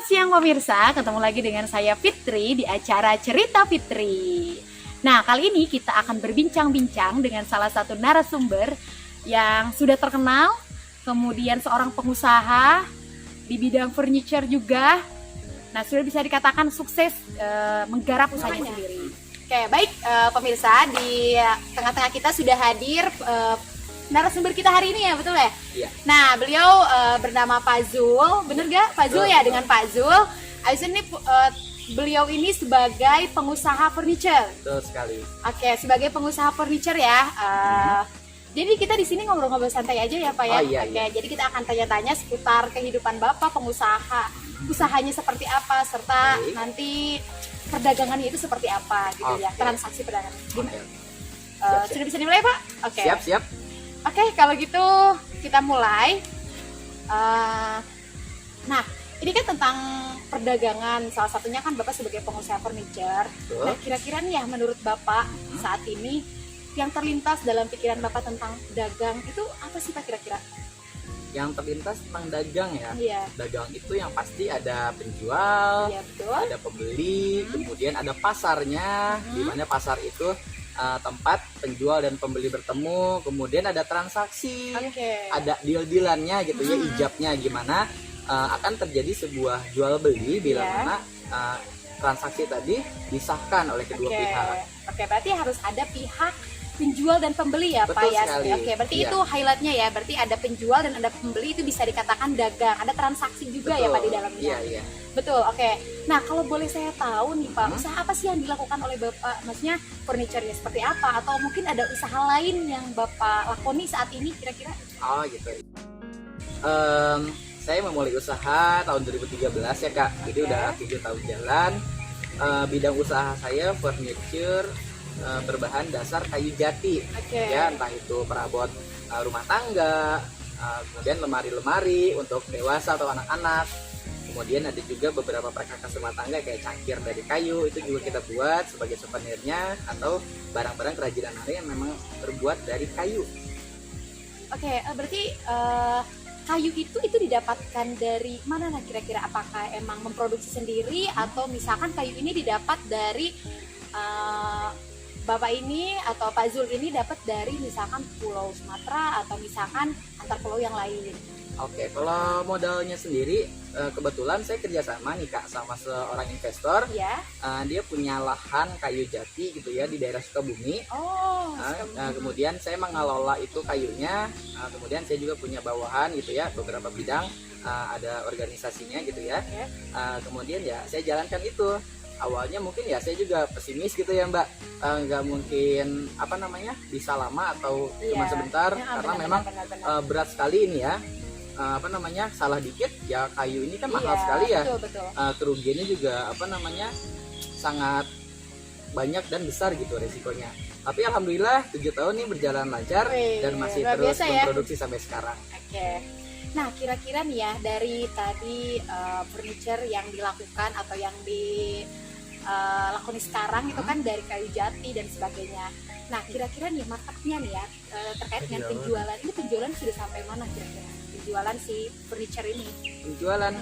Selamat siang pemirsa, ketemu lagi dengan saya Fitri di acara Cerita Fitri. Nah, kali ini kita akan berbincang-bincang dengan salah satu narasumber yang sudah terkenal, kemudian seorang pengusaha di bidang furniture juga. Nah, sudah bisa dikatakan sukses menggarap usahanya sendiri. Oke, baik pemirsa, di tengah-tengah kita sudah hadir narasumber kita hari ini ya, betul ya? Iya. Nah, beliau bernama Pak Zul, bener gak? Pak Zul ya, dengan Pak Zul. Abis ini beliau ini sebagai pengusaha furniture. Betul sekali. Oke, sebagai pengusaha furniture ya. Jadi kita di sini ngobrol-ngobrol santai aja ya Pak ya. Oh, iya, Oke, iya. jadi kita akan tanya-tanya seputar kehidupan Bapak pengusaha, usahanya seperti apa, serta Baik. nanti perdagangannya itu seperti apa gitu ya, Oke. transaksi perdagangan. Gimana? Oke. Siap. Sudah bisa dimulai Pak? Oke. Siap. Oke, kalau gitu kita mulai. Nah, ini kan tentang perdagangan. Salah satunya kan Bapak sebagai pengusaha furniture. Betul. Nah, kira-kira nih ya menurut Bapak saat ini yang terlintas dalam pikiran Bapak tentang dagang itu apa sih Pak kira-kira? Yang terlintas tentang dagang ya. Iya. Dagang itu yang pasti ada penjual, Iya, betul. ada pembeli, kemudian ada pasarnya, di mana pasar itu tempat penjual dan pembeli bertemu, kemudian ada transaksi, Oke. ada deal-dealannya gitu ya, ijabnya gimana akan terjadi sebuah jual beli bila Iya. mana transaksi tadi disahkan oleh kedua Oke. pihak. Oke, berarti harus ada pihak penjual dan pembeli ya Pak Betul ya. sekali. Oke, berarti Iya. itu highlightnya ya. Berarti ada penjual dan ada pembeli, itu bisa dikatakan dagang. Ada transaksi juga ya Pak di dalamnya. Iya. Betul, oke. Nah, kalau boleh saya tahu nih Pak, usaha apa sih yang dilakukan oleh Bapak? Maksudnya furniture-nya seperti apa? Atau mungkin ada usaha lain yang Bapak lakoni saat ini kira-kira? Oh gitu. Saya memulai usaha tahun 2013 ya Kak. Jadi Oke. udah 7 tahun jalan. Bidang usaha saya furniture berbahan dasar kayu jati. Oke. Ya, entah itu perabot rumah tangga, kemudian lemari-lemari untuk dewasa atau anak-anak. Kemudian ada juga beberapa perkakas rumah tangga kayak cangkir dari kayu, itu juga kita buat sebagai souvenirnya, atau barang-barang kerajinan hari yang memang terbuat dari kayu. Oke, berarti kayu itu didapatkan dari mana lah kira-kira? Apakah emang memproduksi sendiri atau misalkan kayu ini didapat dari Bapak ini atau Pak Zul ini dapat dari misalkan Pulau Sumatera atau misalkan antar pulau yang lain? Oke, kalau modalnya sendiri kebetulan saya kerjasama nih Kak sama seorang investor. Ya. Dia punya lahan kayu jati gitu ya di daerah Sukabumi. Oh, Kemudian saya mengelola itu kayunya. Kemudian saya juga punya bawahan gitu ya, beberapa bidang, ada organisasinya gitu ya. Oke. Kemudian ya saya jalankan itu. Awalnya mungkin ya saya juga pesimis gitu ya Mbak, nggak mungkin bisa lama atau cuma Iya. sebentar, Ya, karena benar, memang benar. berat sekali ini ya. Salah dikit ya kayu ini kan mahal Iya, sekali ya. betul. Kerugiannya juga sangat banyak dan besar gitu resikonya. Tapi alhamdulillah 7 tahun nih berjalan lancar. Wih, Dan masih luar terus biasa ya. memproduksi sampai sekarang. Oke. Nah, kira-kira nih ya dari tadi furniture yang dilakukan atau yang dilakoni sekarang itu kan dari kayu jati dan sebagainya. Nah, kira-kira nih marketnya nih ya terkait dengan penjualan. Ini penjualan sudah sampai mana kira-kira? Penjualan si furniture ini. Penjualan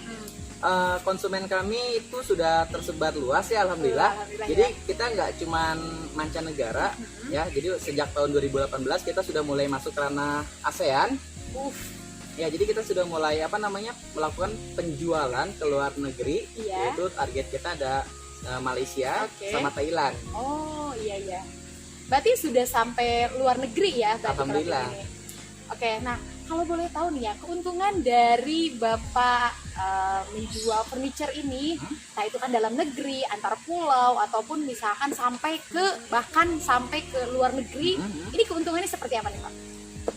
konsumen kami itu sudah tersebar luas ya alhamdulillah. Alhamdulillah, Jadi ya. kita nggak cuman mancanegara ya. Jadi sejak tahun 2018 kita sudah mulai masuk ke ranah ASEAN. Ya, jadi kita sudah mulai melakukan penjualan ke luar negeri. Iya. Yaitu target kita ada Malaysia Oke. sama Thailand. Oh, iya. Berarti sudah sampai luar negeri ya berarti Alhamdulillah. produk ini. Oke, nah kalau boleh tahu nih ya, keuntungan dari Bapak menjual furniture ini, nah itu kan dalam negeri, antar pulau, ataupun misalkan bahkan sampai ke luar negeri, ini keuntungannya seperti apa nih Pak?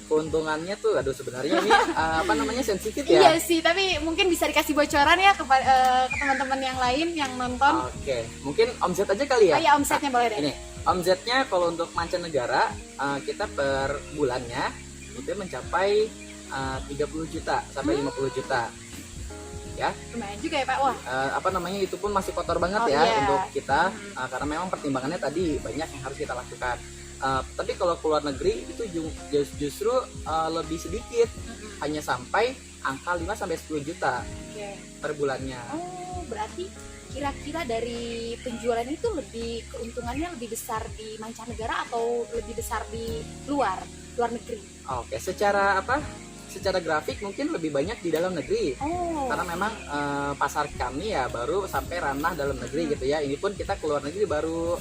Keuntungannya tuh sebenarnya ini sensitif Iya ya. sih, tapi mungkin bisa dikasih bocoran ya ke teman-teman yang lain yang nonton. Oke, mungkin omset aja kali ya. Oh ya, omsetnya boleh deh. Ini omsetnya kalau untuk mancanegara kita per bulannya itu mencapai 30 juta sampai 50 juta. Ya. Lumayan juga ya Pak. Wah. Itu pun masih kotor banget Oh, ya iya. untuk kita karena memang pertimbangannya tadi banyak yang harus kita lakukan. Tapi kalau keluar negeri itu justru lebih sedikit, hanya sampai angka 5 sampai 10 juta Oke. per bulannya. Oh, berarti kira-kira dari penjualan itu lebih keuntungannya lebih besar di mancanegara atau lebih besar di luar negeri? Oke, secara apa? Secara grafik mungkin lebih banyak di dalam negeri. Oh. Karena memang pasar kami ya baru sampai ranah dalam negeri gitu ya. Ini pun kita keluar negeri baru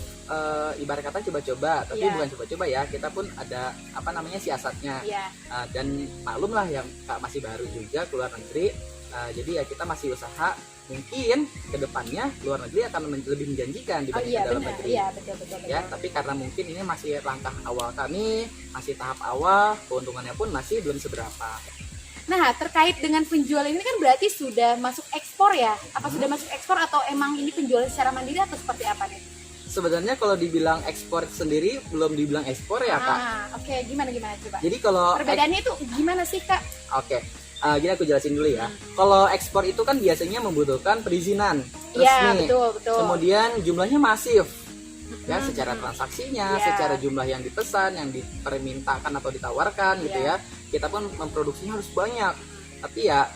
ibarat kata coba-coba, tapi Iya. bukan coba-coba ya. Kita pun ada apa namanya siasatnya. Iya. Dan maklum lah yang masih baru juga keluar negeri. Jadi ya kita masih usaha, mungkin kedepannya luar negeri akan lebih menjanjikan Oh dibanding iya dalam benar. negeri. Iya betul betul. Ya, tapi karena mungkin ini masih langkah awal kami, masih tahap awal, keuntungannya pun masih belum seberapa. Nah, terkait dengan penjualan ini kan berarti sudah masuk ekspor ya? Apa sudah masuk ekspor atau emang ini penjualan secara mandiri atau seperti apa nih? Sebenarnya kalau dibilang ekspor sendiri belum dibilang ekspor ya Kak. Oke, gimana coba? Jadi kalau Perbedaannya itu gimana sih Kak? oke, gini aku jelasin dulu ya. Kalau ekspor itu kan biasanya membutuhkan perizinan Iya, resmi. betul. Kemudian jumlahnya masif. Ya, secara transaksinya, Iya. secara jumlah yang dipesan, yang dipermintakan atau ditawarkan gitu Iya. ya. Kita pun memproduksinya harus banyak. Tapi ya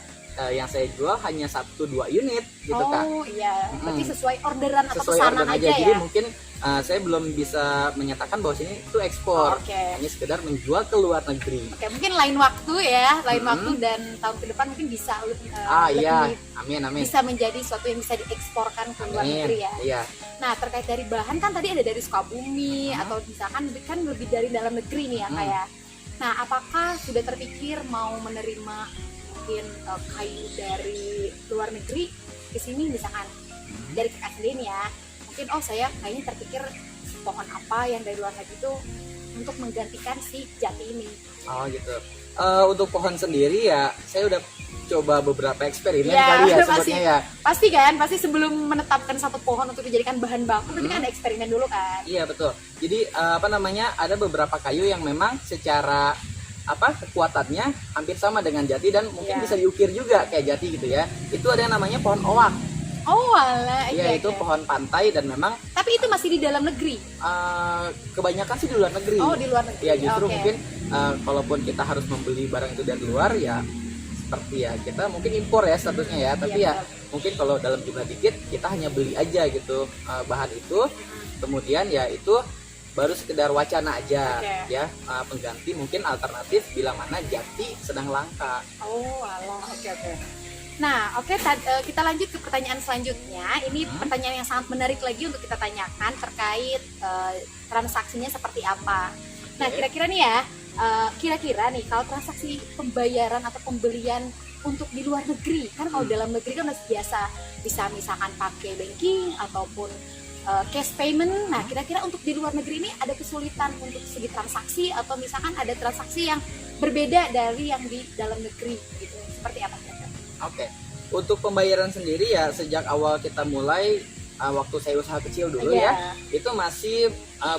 yang saya jual hanya 1-2 unit gitu Kak. Oh iya, berarti sesuai orderan atau Sesuai pesanan order aja aja. ya? Jadi mungkin saya belum bisa menyatakan bahwa sini itu ekspor. Oke. Hanya sekedar menjual ke luar negeri. Oke, mungkin lain waktu ya, lain waktu dan tahun ke depan mungkin bisa lebih Iya, amin. bisa menjadi sesuatu yang bisa dieksporkan ke luar Amin. negeri ya. Iya. Nah, terkait dari bahan kan tadi ada dari Sukabumi atau misalkan kan lebih dari dalam negeri nih ya kayak. Nah, apakah sudah terpikir mau menerima mungkin kayu dari luar negeri ke sini misalkan dari kakak sendiri nih ya? Mungkin saya kayaknya terpikir pohon apa yang dari luar negeri itu untuk menggantikan si jati ini. Oh gitu. Untuk pohon sendiri ya, saya udah coba beberapa eksperimen Ya, kali ya pasti. sebutnya ya. Pasti sebelum menetapkan satu pohon untuk dijadikan bahan baku, berarti kan ada eksperimen dulu kan? Iya betul. Jadi apa namanya, ada beberapa kayu yang memang secara kekuatannya hampir sama dengan jati dan mungkin Iya. bisa diukir juga kayak jati gitu ya. Itu ada yang namanya pohon owak. Oh alah, Iya, itu pohon pantai dan memang Tapi itu masih di dalam negeri? kebanyakan sih di luar negeri. Oh di luar negeri. Ya justru Oke. mungkin kalaupun kita harus membeli barang itu dari luar ya seperti ya kita mungkin impor ya statusnya ya, tapi Iya, ya mungkin kalau dalam jumlah dikit kita hanya beli aja gitu bahan itu, kemudian ya itu baru sekedar wacana aja. Oke. Ya pengganti mungkin alternatif bila mana jati sedang langka. Oh alah, oke. Nah, kita lanjut ke pertanyaan selanjutnya. Ini pertanyaan yang sangat menarik lagi untuk kita tanyakan terkait transaksinya seperti apa. Nah, kira-kira nih ya, nih kalau transaksi pembayaran atau pembelian untuk di luar negeri, kan kalau dalam negeri kan masih biasa bisa misalkan pakai banking ataupun cash payment. Nah, kira-kira untuk di luar negeri ini ada kesulitan untuk segi transaksi atau misalkan ada transaksi yang berbeda dari yang di dalam negeri gitu. Seperti apa kira-kira? Oke. Untuk pembayaran sendiri ya sejak awal kita mulai waktu saya usaha kecil dulu ya, itu masih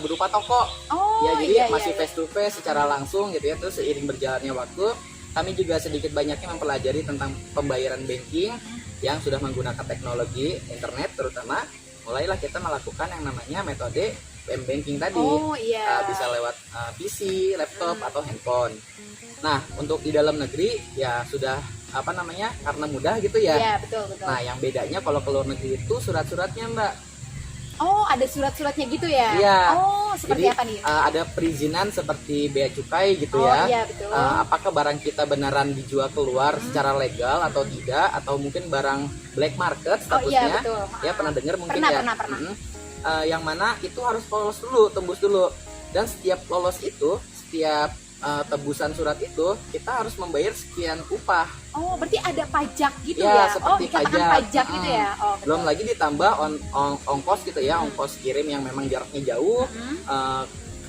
berupa toko. Oh, Ya jadi iya, masih iya. face to face secara langsung gitu ya. Terus seiring berjalannya waktu, kami juga sedikit banyaknya mempelajari tentang pembayaran banking yang sudah menggunakan teknologi internet terutama. Mulailah kita melakukan yang namanya metode banking tadi. Oh iya. Bisa lewat PC, laptop atau handphone. Nah, untuk di dalam negeri ya sudah karena mudah gitu ya. Iya, betul. Nah, yang bedanya kalau ke luar negeri itu surat-suratnya, Mbak. Oh, ada surat-suratnya gitu ya? Iya. Oh, seperti Jadi apa nih? ada perizinan seperti bea cukai gitu Oh, ya. iya, betul. Apakah barang kita beneran dijual keluar secara legal atau tidak, atau mungkin barang black market Oh iya, statusnya. betul. Ya pernah dengar mungkin Pernah, ya. pernah. Yang mana itu harus lolos dulu, tembus dulu. Dan setiap lolos itu, setiap tebusan surat itu kita harus membayar sekian upah. Oh, berarti ada pajak gitu Ya, ya? seperti dikatakan pajak gitu ya? Oh, betul. Belum lagi ditambah ongkos gitu ya, ongkos kirim yang memang jaraknya jauh.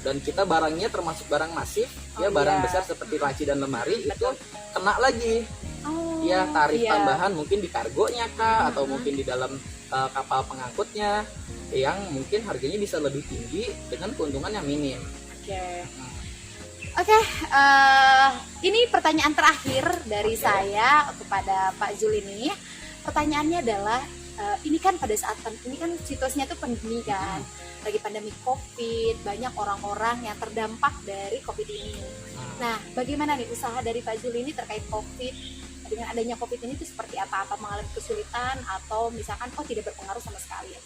Dan kita barangnya termasuk barang masif, ya barang iya. besar seperti laci dan lemari itu kena lagi. Oh, Ya tarif iya. tambahan mungkin di kargonya kah, atau mungkin di dalam kapal pengangkutnya yang mungkin harganya bisa lebih tinggi dengan keuntungan yang minim. Oke, ini pertanyaan terakhir dari saya kepada Pak Zul ini. Pertanyaannya adalah, ini kan pada saat ini kan situasinya tuh pandemi kan, lagi pandemi COVID, banyak orang-orang yang terdampak dari COVID ini. Nah, bagaimana nih usaha dari Pak Zul ini terkait COVID dengan adanya COVID ini tuh seperti apa mengalami kesulitan atau misalkan tidak berpengaruh sama sekali ya?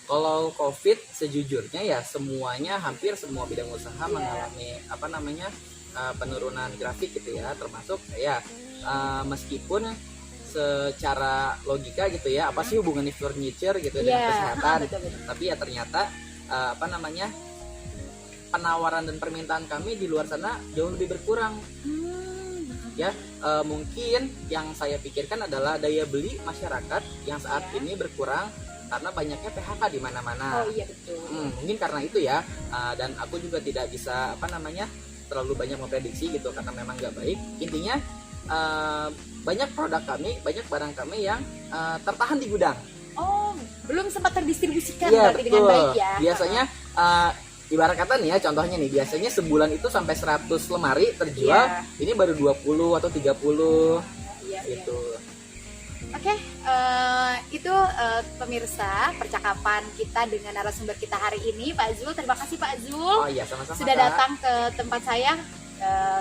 Kalau COVID sejujurnya ya semuanya, hampir semua bidang usaha mengalami penurunan grafik gitu ya, termasuk saya. Meskipun secara logika gitu ya, apa sih hubungannya furniture gitu dengan kesehatan, betul. tapi ya ternyata penawaran dan permintaan kami di luar sana jauh lebih berkurang. Ya, mungkin yang saya pikirkan adalah daya beli masyarakat yang saat ini berkurang karena banyaknya PHK di mana-mana. Oh iya betul. Mungkin karena itu ya, dan aku juga tidak bisa terlalu banyak memprediksi gitu karena memang nggak baik. Intinya banyak produk kami, banyak barang kami yang tertahan di gudang. Oh, belum sempat terdistribusikan Iya, berarti dengan baik ya. Biasanya ibarat kata nih ya, contohnya nih, biasanya sebulan itu sampai 100 lemari terjual, ini baru 20 atau 30 gitu. Oke, itu pemirsa percakapan kita dengan narasumber kita hari ini, Pak Zul. Terima kasih Pak Zul. Oh iya, sama-sama. Sudah datang ke tempat saya,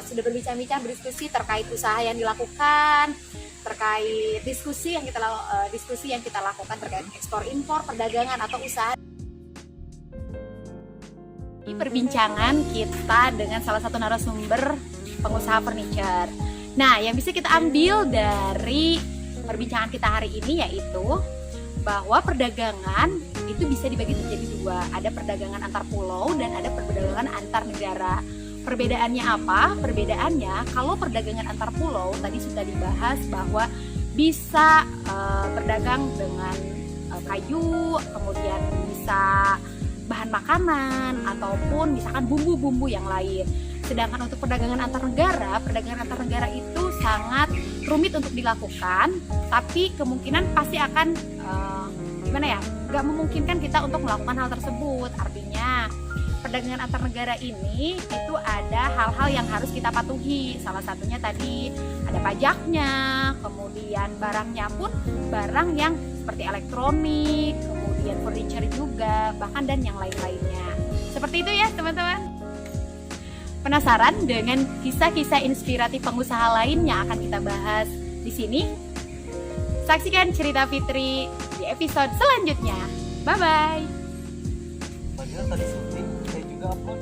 sudah berbincang-bincang, berdiskusi terkait usaha yang dilakukan, terkait diskusi yang kita lakukan terkait ekspor impor, perdagangan atau usaha. Di perbincangan kita dengan salah satu narasumber pengusaha furniture. Nah, yang bisa kita ambil dari perbincangan kita hari ini yaitu bahwa perdagangan itu bisa dibagi menjadi dua. Ada perdagangan antar pulau dan ada perdagangan antar negara. Perbedaannya apa? Perbedaannya kalau perdagangan antar pulau tadi sudah dibahas bahwa bisa berdagang dengan kayu, kemudian bisa bahan makanan ataupun misalkan bumbu-bumbu yang lain. Sedangkan untuk perdagangan antar negara itu sangat rumit untuk dilakukan, tapi kemungkinan pasti akan nggak memungkinkan kita untuk melakukan hal tersebut. Artinya perdagangan antar negara ini itu ada hal-hal yang harus kita patuhi. Salah satunya tadi ada pajaknya, kemudian barangnya pun barang yang seperti elektronik, kemudian furniture juga, bahkan dan yang lain-lainnya. Seperti itu ya teman-teman. Penasaran dengan kisah-kisah inspiratif pengusaha lain yang akan kita bahas di sini? Saksikan cerita Fitri di episode selanjutnya. Bye-bye. Padahal tadi syuting, saya juga upload.